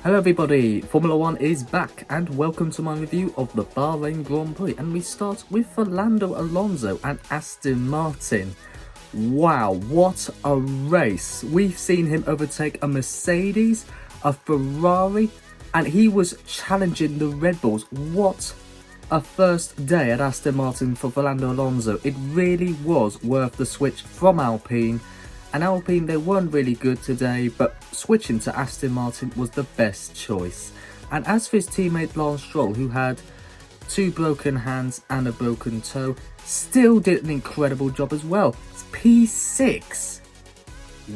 Hello everybody, Formula 1 is back and welcome to my review of the Bahrain Grand Prix, and we start with Fernando Alonso and Aston Martin. Wow, what a race. We've seen him overtake a Mercedes, a Ferrari, and he was challenging the Red Bulls. What a first day at Aston Martin for Fernando Alonso. It really was worth the switch from Alpine. And Alpine, they weren't really good today, but switching to Aston Martin was the best choice. And as for his teammate Lance Stroll, who had 2 broken hands and a broken toe, still did an incredible job as well. It's P6.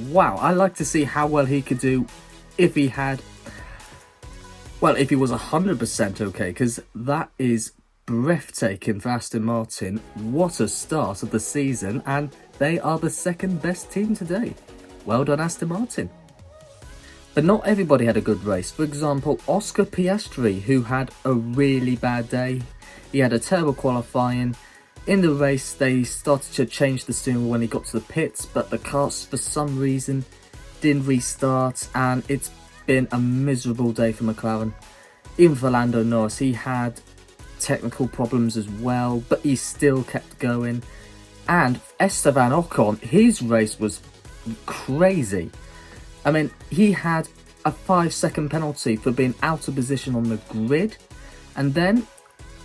Wow, I like to see how well he could do if he had, well, if he was 100% okay, because that is breathtaking for Aston Martin. What a start of the season, and they are the second best team today. Well done, Aston Martin. But not everybody had a good race. For example, Oscar Piastri, who had a really bad day. He had a terrible qualifying. In the race, they started to change the steering wheel when he got to the pits, but the cars, for some reason, didn't restart, and it's been a miserable day for McLaren. Even for Lando Norris, he had technical problems as well, but he still kept going. And Esteban Ocon, his race was crazy. I mean, he had a 5-second penalty for being out of position on the grid, and then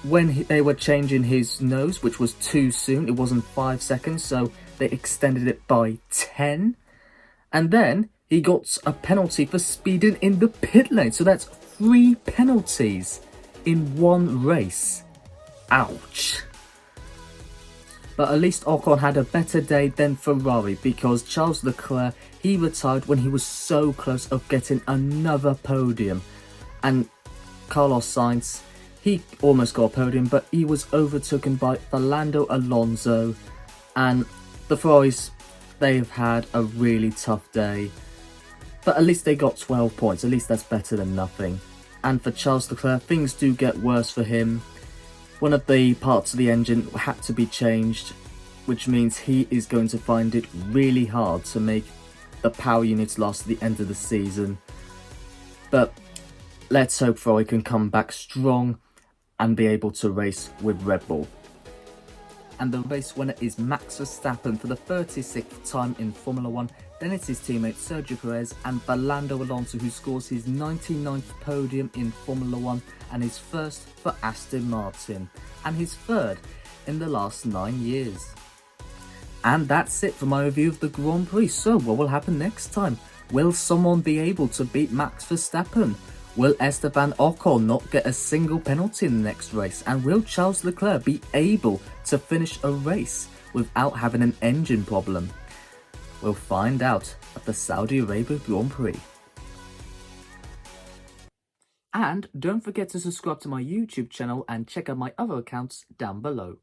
when they were changing his nose, which was too soon, it wasn't 5 seconds, so they extended it by 10, and then he got a penalty for speeding in the pit lane. So that's 3 penalties in one race. Ouch. But at least Ocon had a better day than Ferrari, because Charles Leclerc, he retired when he was so close of getting another podium. And Carlos Sainz, he almost got a podium, but he was overtaken by Fernando Alonso. And the Ferraris, they've had a really tough day. But at least they got 12 points. At least that's better than nothing. And for Charles Leclerc, things do get worse for him. One of the parts of the engine had to be changed, which means he is going to find it really hard to make the power units last to the end of the season. But let's hope Ferrari can come back strong and be able to race with Red Bull. And the race winner is Max Verstappen for the 36th time in Formula 1. Then it's his teammate Sergio Perez and Fernando Alonso, who scores his 99th podium in Formula 1 and his first for Aston Martin, and his third in the last 9 years. And that's it for my review of the Grand Prix. So what will happen next time? Will someone be able to beat Max Verstappen? Will Esteban Ocon not get a single penalty in the next race? And will Charles Leclerc be able to finish a race without having an engine problem? We'll find out at the Saudi Arabia Grand Prix. And don't forget to subscribe to my YouTube channel and check out my other accounts down below.